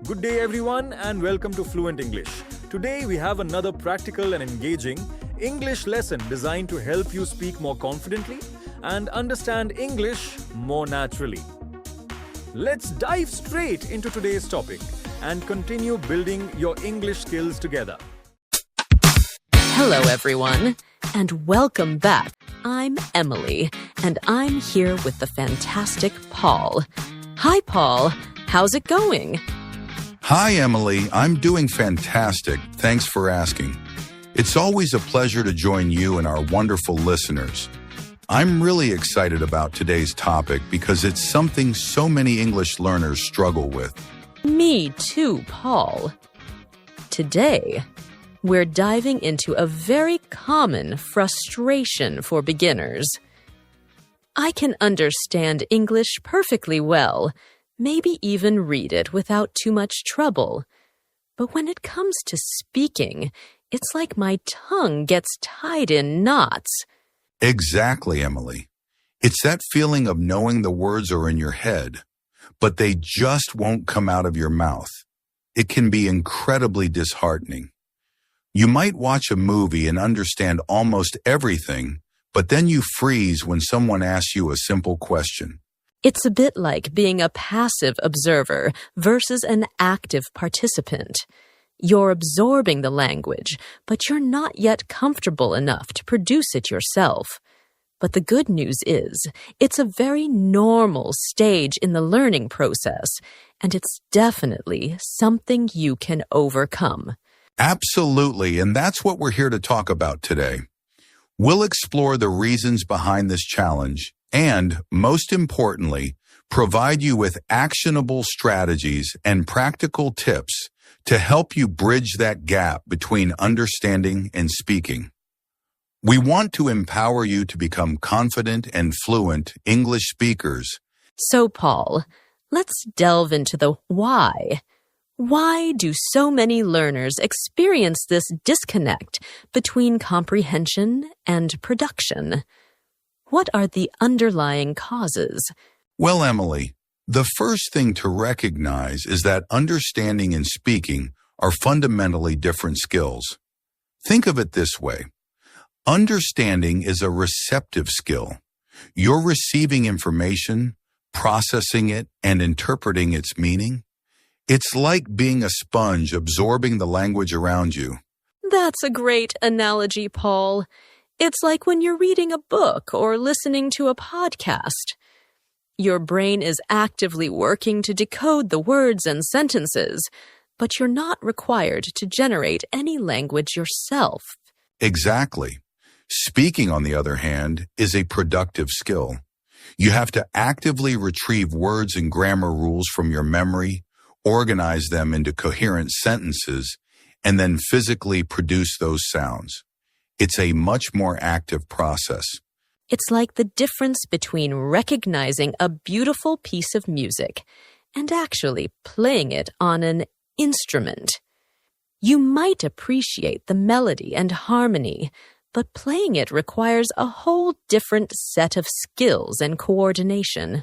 Good day everyone and welcome to Fluent English. Today we have another practical and engaging English lesson designed to help you speak more confidently and understand English more naturally. Let's dive straight into today's topic and continue building your English skills together. Hello everyone and welcome back. I'm Emily and I'm here with the fantastic Paul. Hi Paul, how's it going? Hi, Emily. I'm doing fantastic. Thanks for asking. It's always a pleasure to join you and our wonderful listeners. I'm really excited about today's topic because it's something so many English learners struggle with. Me too, Paul. Today, we're diving into a very common frustration for beginners. I can understand English perfectly well, maybe even read it without too much trouble. But when it comes to speaking, it's like my tongue gets tied in knots. Exactly, Emily. It's that feeling of knowing the words are in your head, but they just won't come out of your mouth. It can be incredibly disheartening. You might watch a movie and understand almost everything, but then you freeze when someone asks you a simple question. It's a bit like being a passive observer versus an active participant. You're absorbing the language, but you're not yet comfortable enough to produce it yourself. But the good news is, it's a very normal stage in the learning process, and it's definitely something you can overcome. Absolutely, and that's what we're here to talk about today. We'll explore the reasons behind this challenge and, most importantly, provide you with actionable strategies and practical tips to help you bridge that gap between understanding and speaking. We want to empower you to become confident and fluent English speakers. So, Paul, let's delve into the why. Why do so many learners experience this disconnect between comprehension and production? What are the underlying causes? Well, Emily, the first thing to recognize is that understanding and speaking are fundamentally different skills. Think of it this way. Understanding is a receptive skill. You're receiving information, processing it, and interpreting its meaning. It's like being a sponge absorbing the language around you. That's a great analogy, Paul. It's like when you're reading a book or listening to a podcast. Your brain is actively working to decode the words and sentences, but you're not required to generate any language yourself. Exactly. Speaking, on the other hand, is a productive skill. You have to actively retrieve words and grammar rules from your memory, organize them into coherent sentences, and then physically produce those sounds. It's a much more active process. It's like the difference between recognizing a beautiful piece of music and actually playing it on an instrument. You might appreciate the melody and harmony, but playing it requires a whole different set of skills and coordination.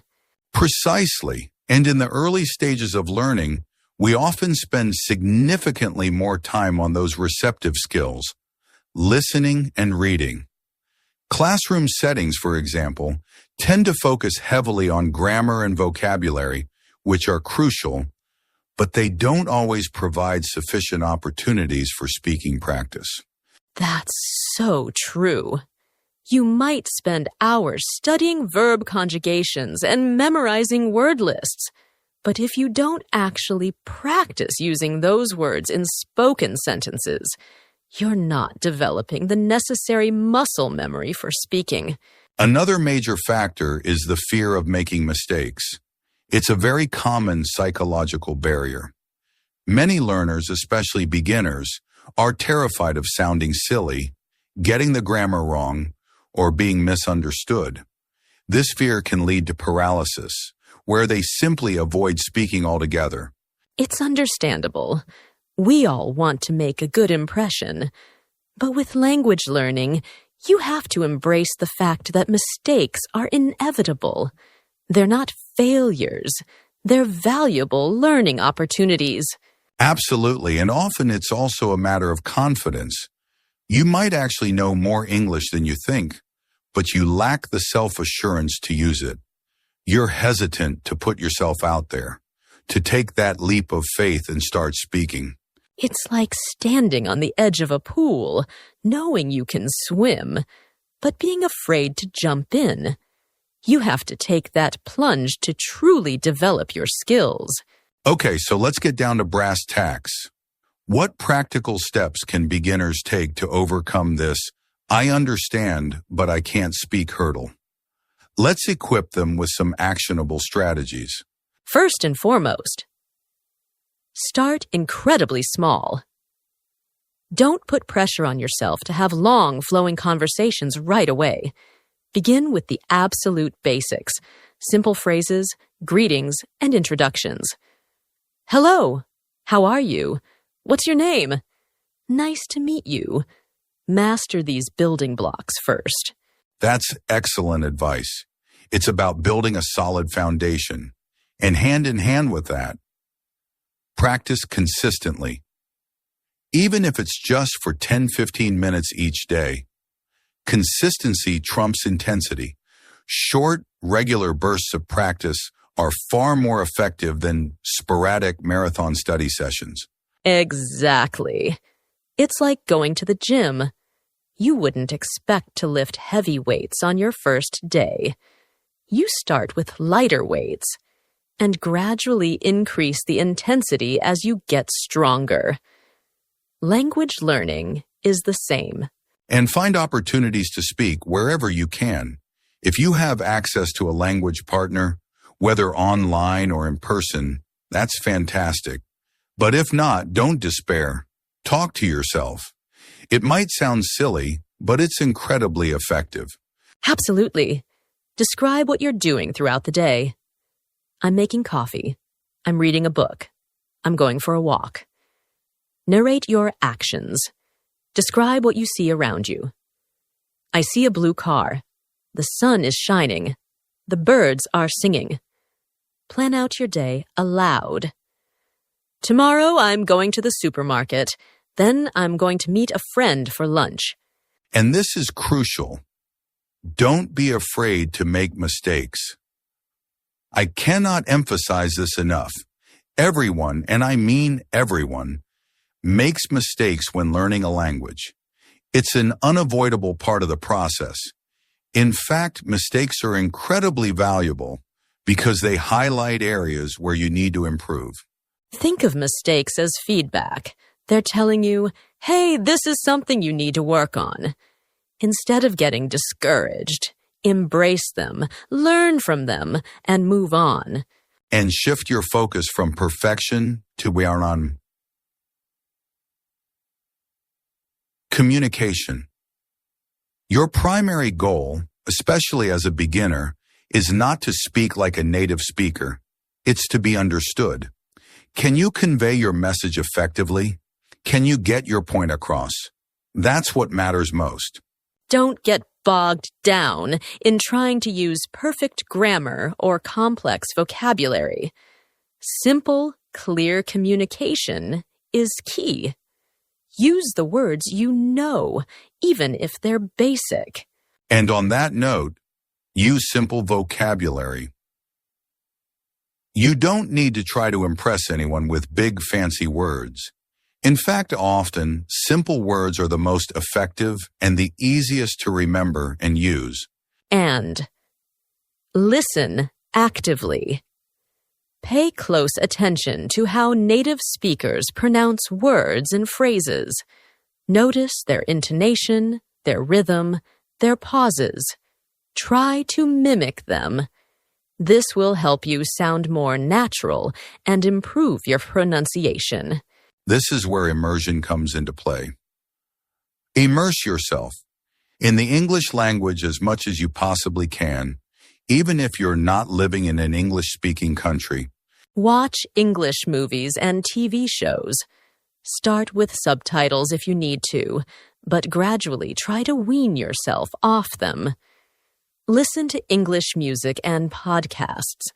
Precisely. And in the early stages of learning, we often spend significantly more time on those receptive skills, listening and reading. Classroom settings, for example, tend to focus heavily on grammar and vocabulary, which are crucial, but they don't always provide sufficient opportunities for speaking practice. That's so true. You might spend hours studying verb conjugations and memorizing word lists, but if you don't actually practice using those words in spoken sentences, you're not developing the necessary muscle memory for speaking. Another major factor is the fear of making mistakes. It's a very common psychological barrier. Many learners, especially beginners, are terrified of sounding silly, getting the grammar wrong, or being misunderstood. This fear can lead to paralysis, where they simply avoid speaking altogether. It's understandable. We all want to make a good impression. But with language learning, you have to embrace the fact that mistakes are inevitable. They're not failures. They're valuable learning opportunities. Absolutely, and often it's also a matter of confidence. You might actually know more English than you think, but you lack the self-assurance to use it. You're hesitant to put yourself out there, to take that leap of faith and start speaking. It's like standing on the edge of a pool, knowing you can swim, but being afraid to jump in. You have to take that plunge to truly develop your skills. Okay, so let's get down to brass tacks. What practical steps can beginners take to overcome this "I understand, but I can't speak" hurdle? Let's equip them with some actionable strategies. First and foremost, start incredibly small. Don't put pressure on yourself to have long, flowing conversations right away. Begin with the absolute basics, simple phrases, greetings, and introductions. Hello, how are you? What's your name? Nice to meet you. Master these building blocks first. That's excellent advice. It's about building a solid foundation. And hand in hand with that, practice consistently. Even if it's just for 10-15 minutes each day. Consistency trumps intensity. Short, regular bursts of practice are far more effective than sporadic marathon study sessions. Exactly. It's like going to the gym. You wouldn't expect to lift heavy weights on your first day. You start with lighter weights and gradually increase the intensity as you get stronger. Language learning is the same. And find opportunities to speak wherever you can. If you have access to a language partner, whether online or in person, that's fantastic. But if not, don't despair. Talk to yourself. It might sound silly, but it's incredibly effective. Absolutely. Describe what you're doing throughout the day. I'm making coffee. I'm reading a book. I'm going for a walk. Narrate your actions. Describe what you see around you. I see a blue car. The sun is shining. The birds are singing. Plan out your day aloud. Tomorrow I'm going to the supermarket. Then I'm going to meet a friend for lunch. And this is crucial. Don't be afraid to make mistakes. I cannot emphasize this enough. Everyone, and I mean everyone, makes mistakes when learning a language. It's an unavoidable part of the process. In fact, mistakes are incredibly valuable because they highlight areas where you need to improve. Think of mistakes as feedback. They're telling you, hey, this is something you need to work on. Instead of getting discouraged, embrace them, learn from them, and move on. And shift your focus from perfection to communication. Your primary goal, especially as a beginner, is not to speak like a native speaker. It's to be understood. Can you convey your message effectively? Can you get your point across? That's what matters most. Don't get bogged down in trying to use perfect grammar or complex vocabulary. Simple, clear communication is key. Use the words you know, even if they're basic. And on that note, use simple vocabulary. You don't need to try to impress anyone with big, fancy words. In fact, often, simple words are the most effective and the easiest to remember and use. And listen actively. Pay close attention to how native speakers pronounce words and phrases. Notice their intonation, their rhythm, their pauses. Try to mimic them. This will help you sound more natural and improve your pronunciation. This is where immersion comes into play. Immerse yourself in the English language as much as you possibly can, even if you're not living in an English-speaking country. Watch English movies and TV shows. Start with subtitles if you need to, but gradually try to wean yourself off them. Listen to English music and podcasts.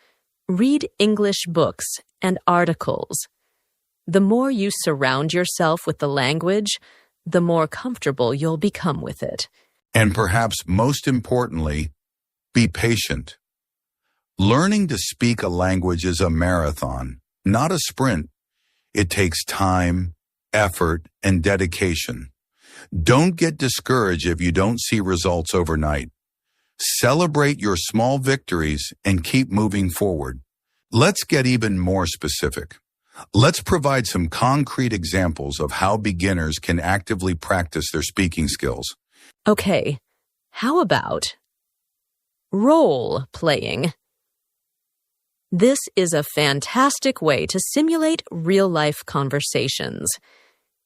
Read English books and articles. The more you surround yourself with the language, the more comfortable you'll become with it. And perhaps most importantly, be patient. Learning to speak a language is a marathon, not a sprint. It takes time, effort, and dedication. Don't get discouraged if you don't see results overnight. Celebrate your small victories and keep moving forward. Let's get even more specific. Let's provide some concrete examples of how beginners can actively practice their speaking skills. Okay, how about role playing? This is a fantastic way to simulate real-life conversations.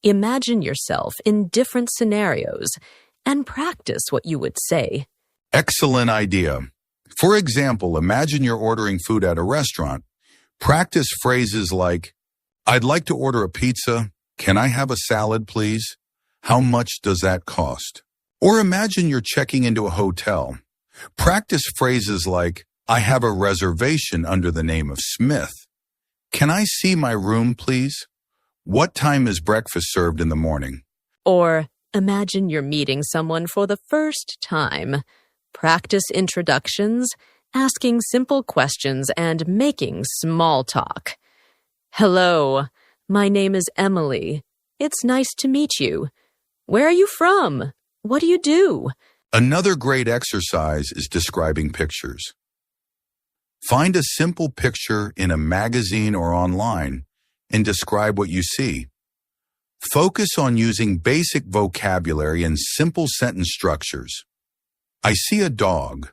Imagine yourself in different scenarios and practice what you would say. Excellent idea. For example, imagine you're ordering food at a restaurant. Practice phrases like, "I'd like to order a pizza. Can I have a salad, please? How much does that cost?" Or imagine you're checking into a hotel. Practice phrases like, "I have a reservation under the name of Smith. Can I see my room, please? What time is breakfast served in the morning?" Or imagine you're meeting someone for the first time. Practice introductions, asking simple questions, and making small talk. "Hello, my name is Emily. It's nice to meet you. Where are you from? What do you do?" Another great exercise is describing pictures. Find a simple picture in a magazine or online and describe what you see. Focus on using basic vocabulary and simple sentence structures. "I see a dog.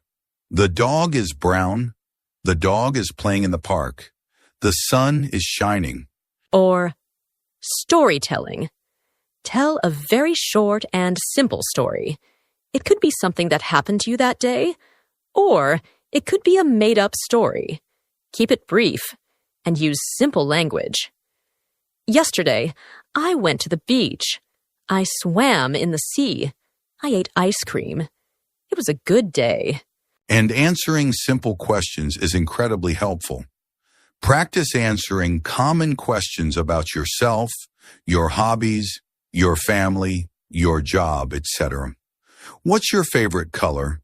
The dog is brown. The dog is playing in the park. The sun is shining." Or storytelling. Tell a very short and simple story. It could be something that happened to you that day, or it could be a made-up story. Keep it brief and use simple language. "Yesterday, I went to the beach. I swam in the sea. I ate ice cream. It was a good day." And answering simple questions is incredibly helpful. Practice answering common questions about yourself, your hobbies, your family, your job, etc. "What's your favorite color?"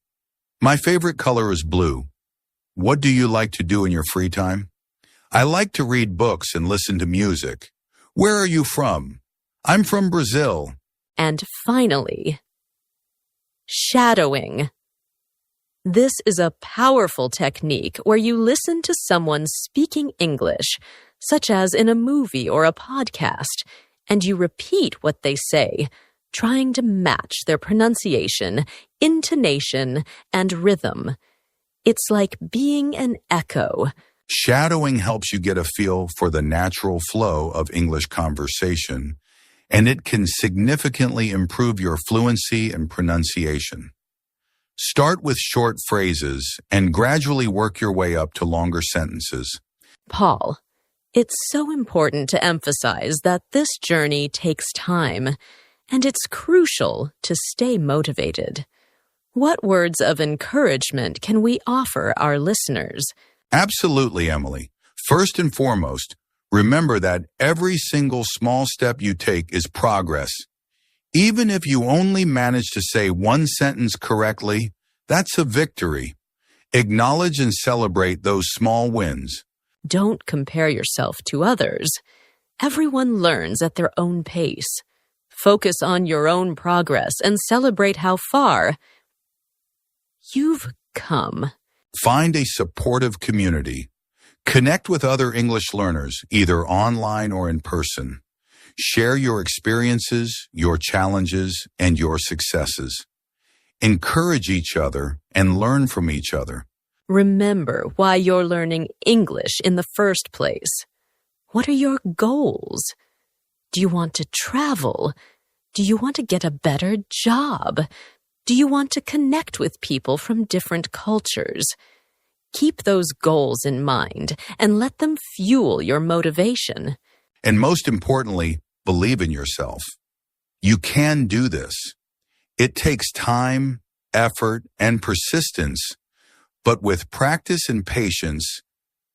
"My favorite color is blue." "What do you like to do in your free time?" "I like to read books and listen to music." "Where are you from?" "I'm from Brazil." And finally, shadowing. This is a powerful technique where you listen to someone speaking English, such as in a movie or a podcast, and you repeat what they say, trying to match their pronunciation, intonation, and rhythm. It's like being an echo. Shadowing helps you get a feel for the natural flow of English conversation, and it can significantly improve your fluency and pronunciation. Start with short phrases and gradually work your way up to longer sentences. Paul, it's so important to emphasize that this journey takes time, and it's crucial to stay motivated. What words of encouragement can we offer our listeners? Absolutely, Emily. First and foremost, remember that every single small step you take is progress. Even if you only manage to say one sentence correctly, that's a victory. Acknowledge and celebrate those small wins. Don't compare yourself to others. Everyone learns at their own pace. Focus on your own progress and celebrate how far you've come. Find a supportive community. Connect with other English learners, either online or in person. Share your experiences, your challenges, and your successes. Encourage each other and learn from each other. Remember why you're learning English in the first place. What are your goals? Do you want to travel? Do you want to get a better job? Do you want to connect with people from different cultures? Keep those goals in mind and let them fuel your motivation. And most importantly, believe in yourself. You can do this. It takes time, effort, and persistence, but with practice and patience,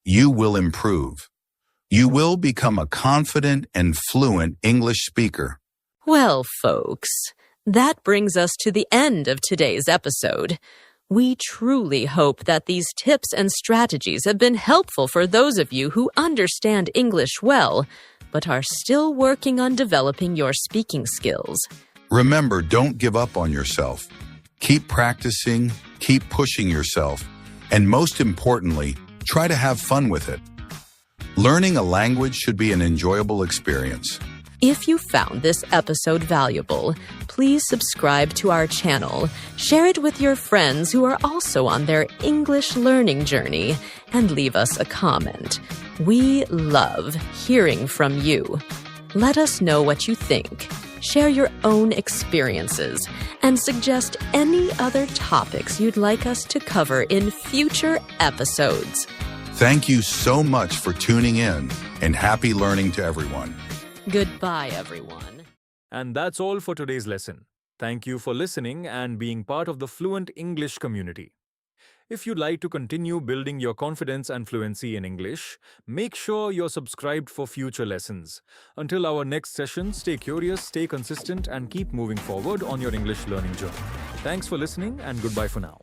you will improve. You will become a confident and fluent English speaker. Well, folks, that brings us to the end of today's episode. We truly hope that these tips and strategies have been helpful for those of you who understand English well, but are still working on developing your speaking skills. Remember, don't give up on yourself. Keep practicing, keep pushing yourself, and most importantly, try to have fun with it. Learning a language should be an enjoyable experience. If you found this episode valuable, please subscribe to our channel, share it with your friends who are also on their English learning journey, and leave us a comment. We love hearing from you. Let us know what you think. Share your own experiences and suggest any other topics you'd like us to cover in future episodes. Thank you so much for tuning in, and happy learning to everyone. Goodbye, everyone. And that's all for today's lesson. Thank you for listening and being part of the Fluent English community. If you'd like to continue building your confidence and fluency in English, make sure you're subscribed for future lessons. Until our next session, stay curious, stay consistent, and keep moving forward on your English learning journey. Thanks for listening, and goodbye for now.